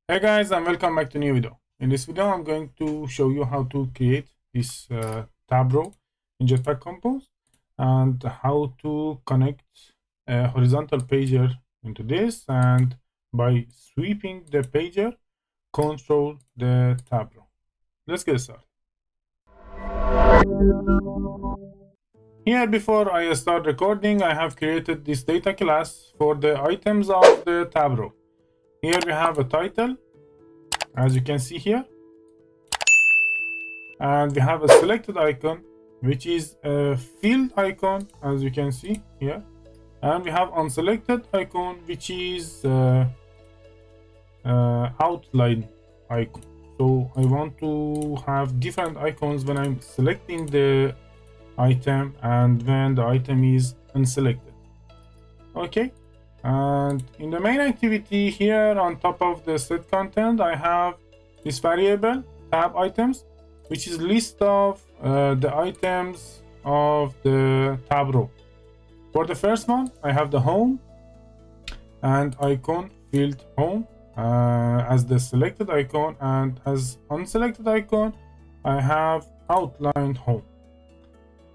Hey guys, and welcome back to a new video. In this video, I'm going to show you how to create this tab row in Jetpack Compose and how to connect a horizontal pager into this, and by sweeping the pager, control the tab row. Let's get started. Here, before I start recording, I have created this data class for the items of the tab row. Here we have a title, as you can see here, and we have a selected icon, which is a field icon, as you can see here, and we have unselected icon, which is outline icon. So I want to have different icons when I'm selecting the item and when the item is unselected. Okay, and in the main activity here, on top of the set content, I have this variable tab items, which is list of the items of the tab row. For the first one, I have the home and icon field home as the selected icon, and as unselected icon, I have outlined home.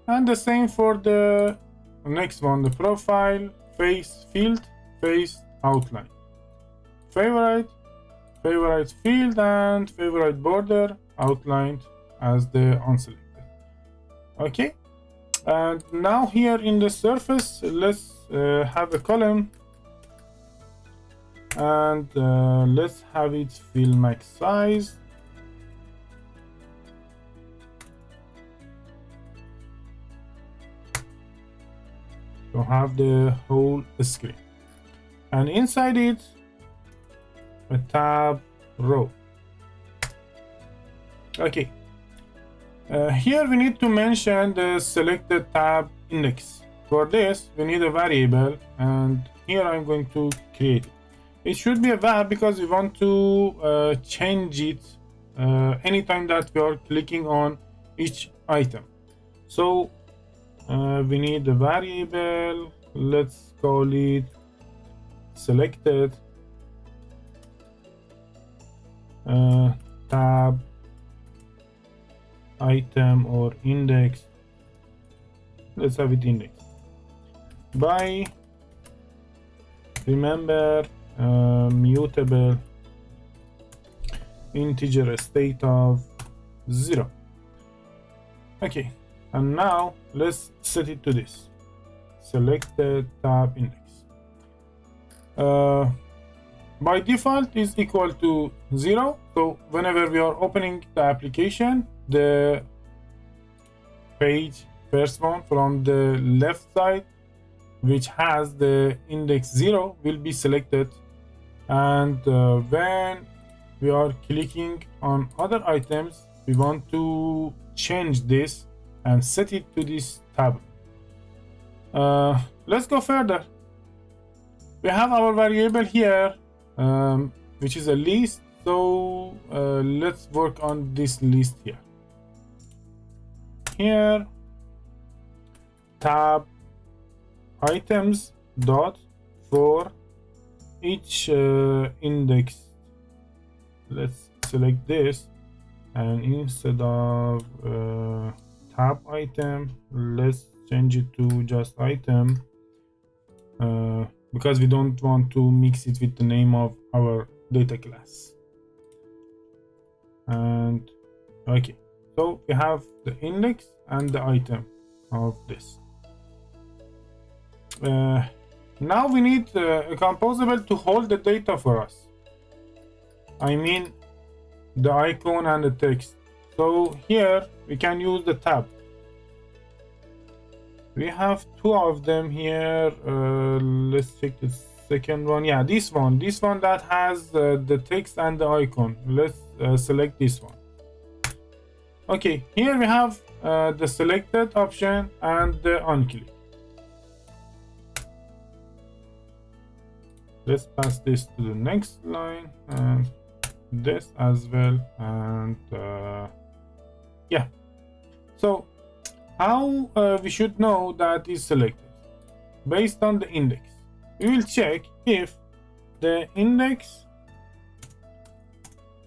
And the same for the next one, the profile face field face outline, favorite field, and favorite border outlined as the unselected. Okay, and now here in the surface, let's have a column, and let's have it fill max size. So have the whole screen, and inside it a tab row. Okay, here we need to mention the selected tab index. For this we need a variable, and here I'm going to create it. It should be a var because we want to change it anytime that we are clicking on each item. So we need a variable, let's call it selected tab item or index. Let's have it index by, remember, mutable integer state of 0. Okay, and now let's set it to this selected tab index. By default is equal to 0, so whenever we are opening the application, the page, first one from the left side, which has the index 0, will be selected, and when we are clicking on other items, we want to change this and set it to this tab. Let's go further. We have our variable here, which is a list, so let's work on this list here. Here, tab items dot for each index. Let's select this, and instead of tab item, let's change it to just item, because we don't want to mix it with the name of our data class. And okay, so we have the index and the item of this. Now we need a composable to hold the data for us. I mean the icon and the text. So here we can use the tab. We have two of them here. Let's check the second one. Yeah, this one that has the text and the icon. Let's select this one. Okay, here we have the selected option and the unclick. Let's pass this to the next line, and this as well, and yeah. So how we should know that is selected? Based on the index, we will check if the index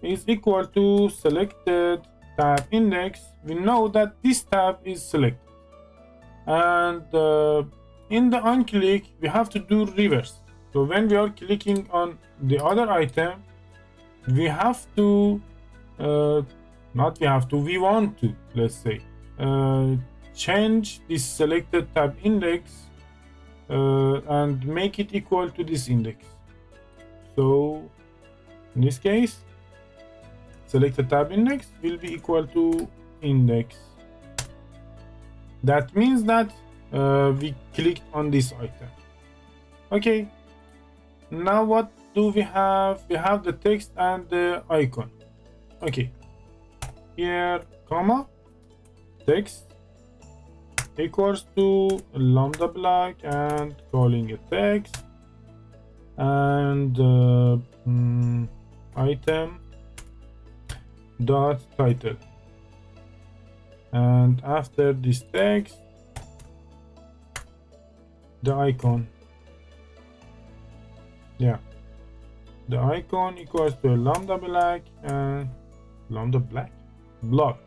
is equal to selected tab index. We know that this tab is selected, and in the onClick we have to do reverse. So when we are clicking on the other item, we have to not we have to, we want to, let's say, change this selected tab index and make it equal to this index. So in this case, selected tab index will be equal to index. That means that we clicked on this item. Okay, now what do we have? We have the text and the icon. Okay, here, comma, text equals to lambda block and calling it text, and item dot title, and after this text the icon, yeah, the icon equals to lambda black and lambda block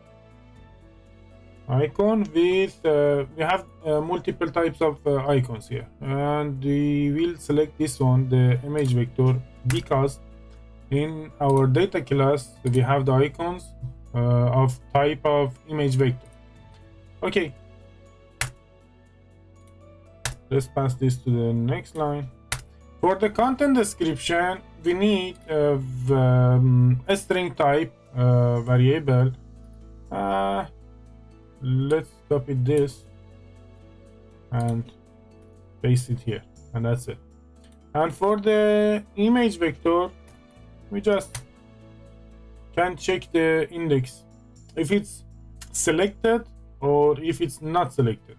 icon with we have multiple types of icons here, and we will select this one, the image vector, because in our data class we have the icons of type of image vector. Okay, let's pass this to the next line. For the content description, we need a string type variable. Let's copy this and paste it here, and that's it. And for the image vector, we just can check the index if it's selected or if it's not selected.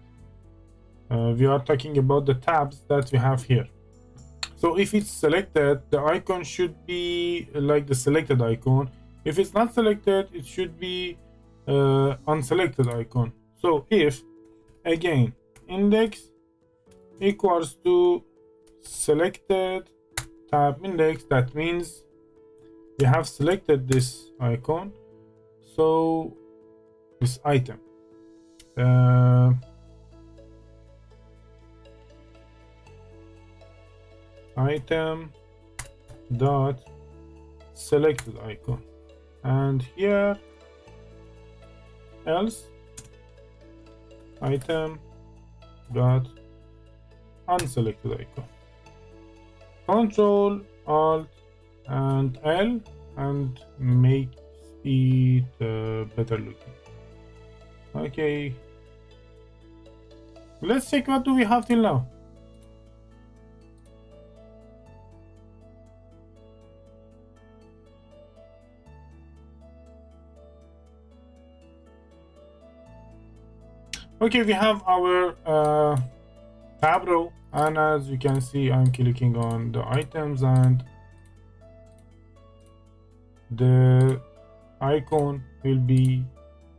We are talking about the tabs that we have here. So if it's selected, the icon should be like the selected icon. If it's not selected, it should be unselected icon. So if, again, index equals to selected tab index, that means we have selected this icon, so this item, item dot selected icon, and here else item dot unselected icon. Control Alt and L and make it better looking. Okay, let's check what do we have till now. Okay, we have our tab row, and as you can see, I'm clicking on the items and the icon will be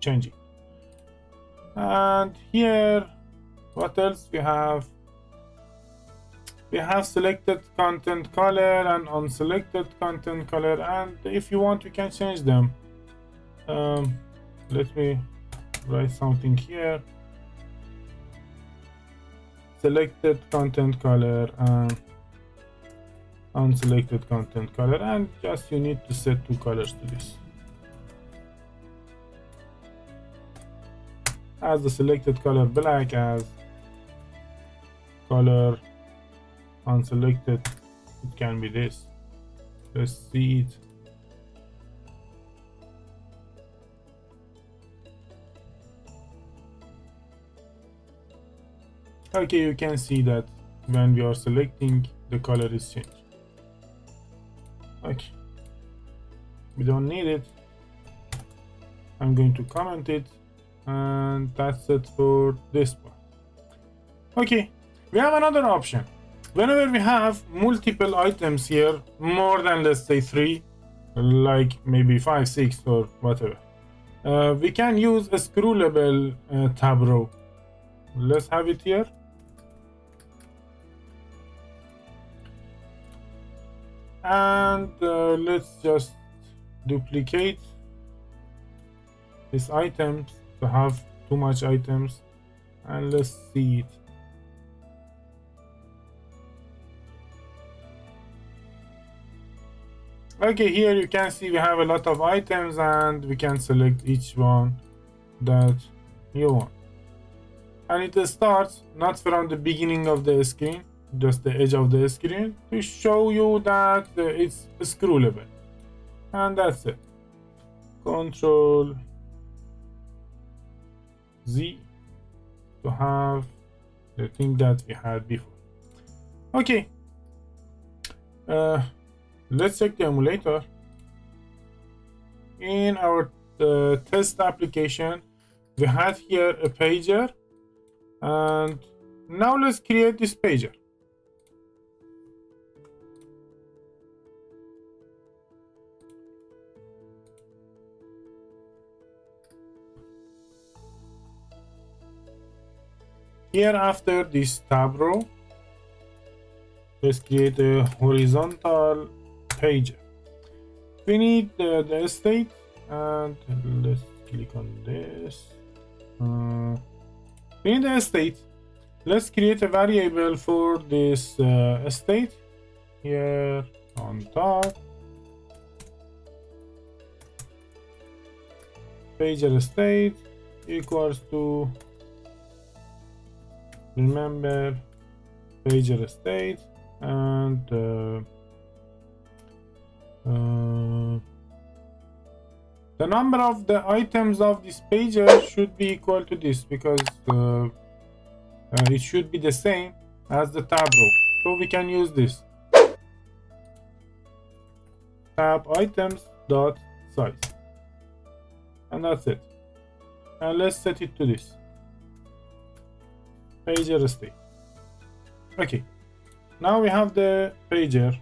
changing. And here, what else we have? We have selected content color and unselected content color, and if you want, you can change them. Let me write something here. Selected content color and unselected content color, and just you need to set two colors to this. As the selected color black, as color unselected, it can be this. Let's see it. Okay, you can see that when we are selecting, the color is changed. Okay, we don't need it. I'm going to comment it, and that's it for this part. Okay, we have another option. Whenever we have multiple items here, more than, let's say, 3, like maybe 5, 6 or whatever, we can use a scrollable tab row. Let's have it here. And let's just duplicate these items to have too much items, and let's see it. Okay, here you can see we have a lot of items and we can select each one that you want. And it starts not from the beginning of the screen, just the edge of the screen, to show you that it's scrollable. And that's it. Control Z to have the thing that we had before. Okay. Let's check the emulator. In our test application, we have here a pager, and now let's create this pager. Here after this tab row, let's create a horizontal pager. We need the state, and let's click on this. We need the state. Let's create a variable for this state here on top. Pager state equals to, remember, pager state, and the number of the items of this pager should be equal to this, because it should be the same as the tab row. So we can use this tab items dot size, and that's it. And let's set it to this pager state. Okay, now we have the pager.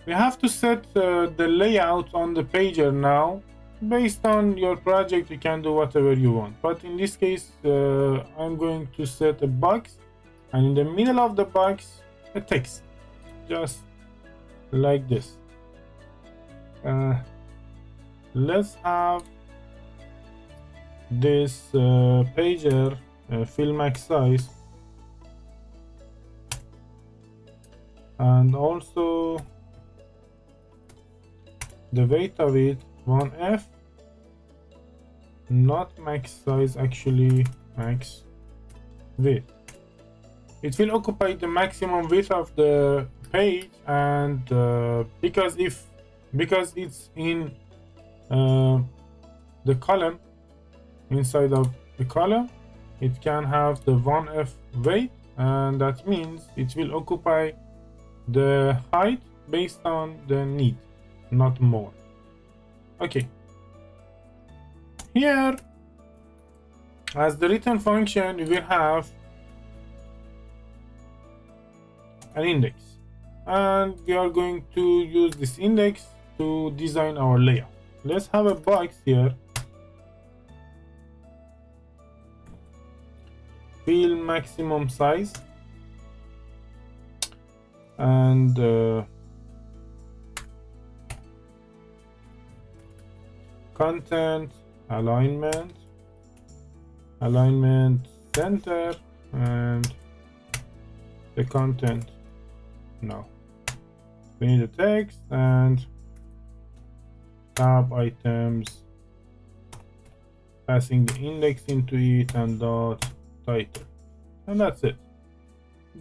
We have to set the layout on the pager now. Based on your project, you can do whatever you want, but in this case I'm going to set a box, and in the middle of the box a text, just like this. Let's have this pager fill max size, and also the weight of it 1F, not max size, actually max width. It will occupy the maximum width of the page, and because it's in the column, inside of the column, it can have the 1F weight, and that means it will occupy the height based on the need, not more. Okay, here as the return function we will have an index, and we are going to use this index to design our layout. Let's have a box here, fill maximum size, and content alignment center, and the content. Now we need a text and tab items, passing the index into it, and dot title, and that's it.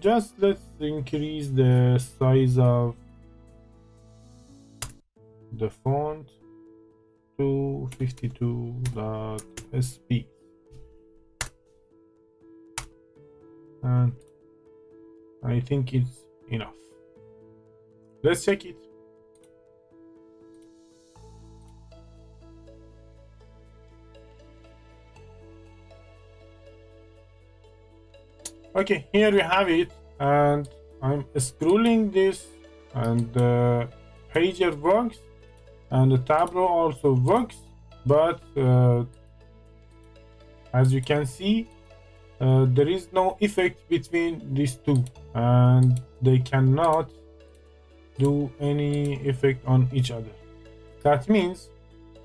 Just let's increase the size of the font to 52.sp, and I think it's enough. Let's check it. Okay, here we have it, and I'm scrolling this, and the pager works, and the tab row also works, but as you can see, there is no effect between these two, and they cannot do any effect on each other. That means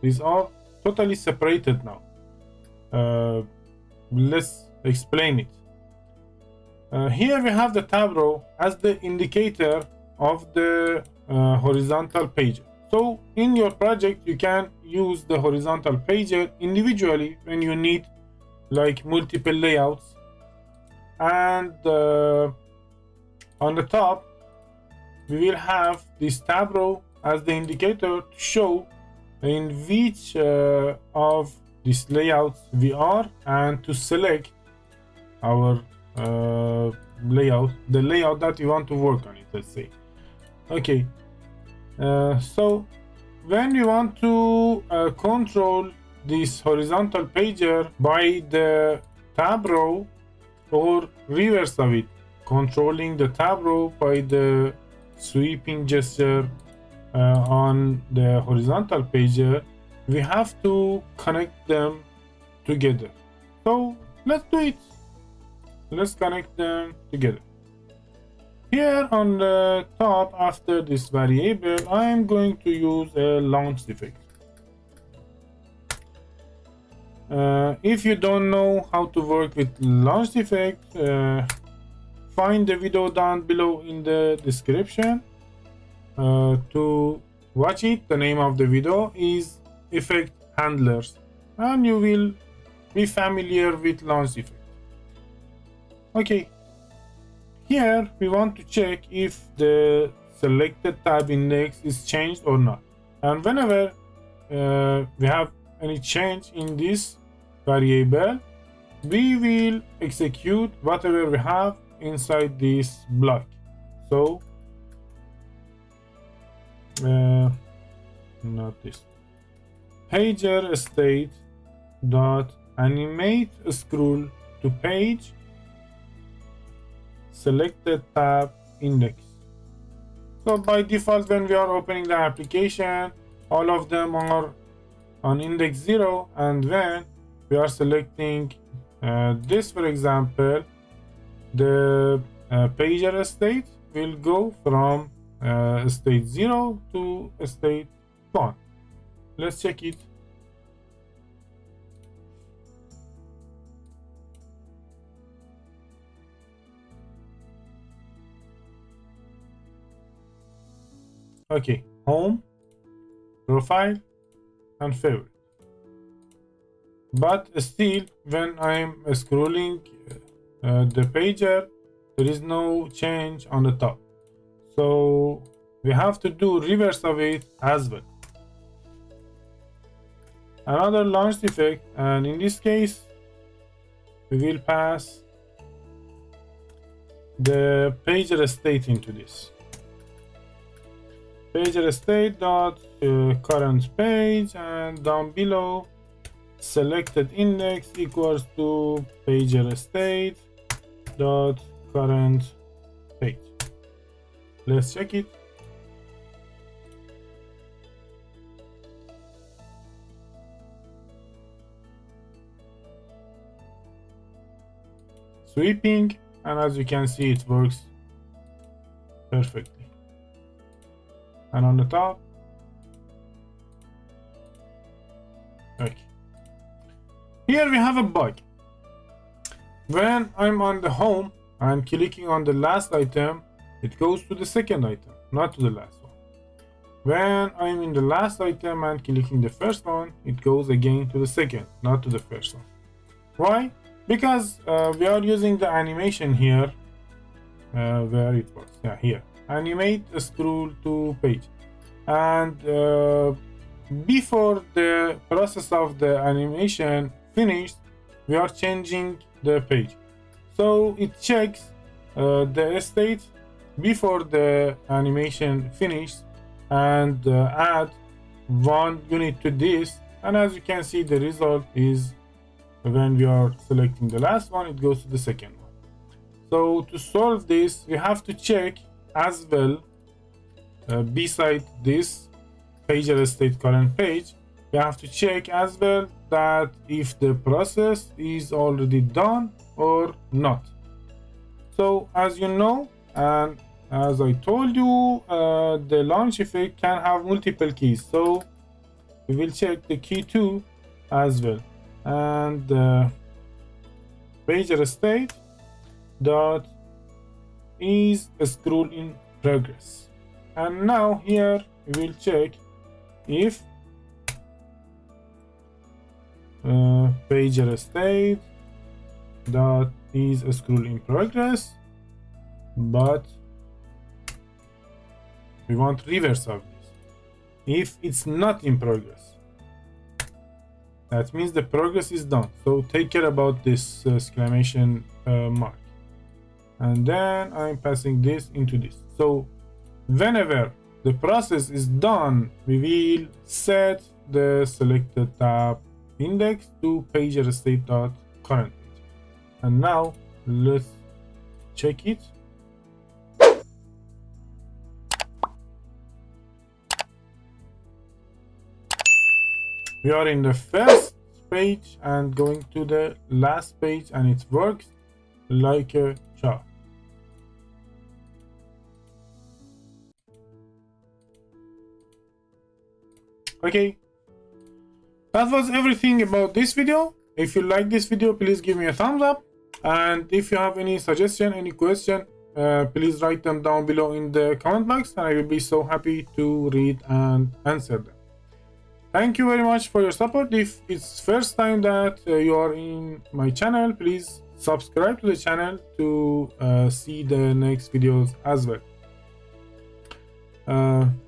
these are totally separated now. Let's explain it. Here we have the tab row as the indicator of the horizontal pager. So in your project, you can use the horizontal pager individually when you need like multiple layouts. And on the top, we will have this tab row as the indicator to show in which of these layouts we are and to select our layout, the layout that you want to work on it, let's say. Okay, so when you want to control this horizontal pager by the tab row or reverse of it, controlling the tab row by the sweeping gesture on the horizontal pager, we have to connect them together. So let's do it. Let's connect them together. Here on the top, after this variable, I'm going to use a launch effect. If you don't know how to work with launch effect, find the video down below in the description to watch it. The name of the video is Effect Handlers, and you will be familiar with launch effect. Okay, here we want to check if the selected tab index is changed or not, and whenever we have any change in this variable, we will execute whatever we have inside this block. So not this, pager state dot animate scroll to page selected tab index. So by default, when we are opening the application, all of them are on index 0, and when we are selecting this, for example, the pager state will go from state 0 to state 1. Let's check it. Okay, home, profile, and favorite. But still, when I'm scrolling the pager, there is no change on the top. So we have to do reverse of it as well. Another launch effect, and in this case, we will pass the pager state into this. Pager state dot current page, and down below selected index equals to pager state dot current page. Let's check it. Sweeping, and as you can see, it works perfectly. And on the top, okay. Here we have a bug. When I'm on the home, I'm clicking on the last item, it goes to the second item, not to the last one. When I'm in the last item and clicking the first one, it goes again to the second, not to the first one. Why? Because we are using the animation here, where it was, yeah, here. Animate a scroll to page, and before the process of the animation finished, we are changing the page. So it checks the state before the animation finished and add 1 unit to this, and as you can see, the result is when we are selecting the last one, it goes to the second one. So to solve this, we have to check as well, beside this pager state current page, we have to check as well that if the process is already done or not. So as you know, and as I told you, the launch effect can have multiple keys, so we will check the key 2 as well. And pager state dot is scroll in progress. And now here we will check if pager state dot is scroll in progress, but we want reverse of this. If it's not in progress, that means the progress is done. So take care about this exclamation mark. And then I'm passing this into this. So whenever the process is done, we will set the selected tab index to pager state dot current page. And now let's check it. We are in the first page and going to the last page, and it works like a charm. Okay, that was everything about this video. If you like this video, please give me a thumbs up, and if you have any suggestion, any question, please write them down below in the comment box, and I will be so happy to read and answer them. Thank you very much for your support. If it's first time that you are in my channel, please subscribe to the channel to see the next videos as well.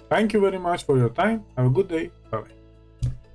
Thank you very much for your time. Have a good day. Bye.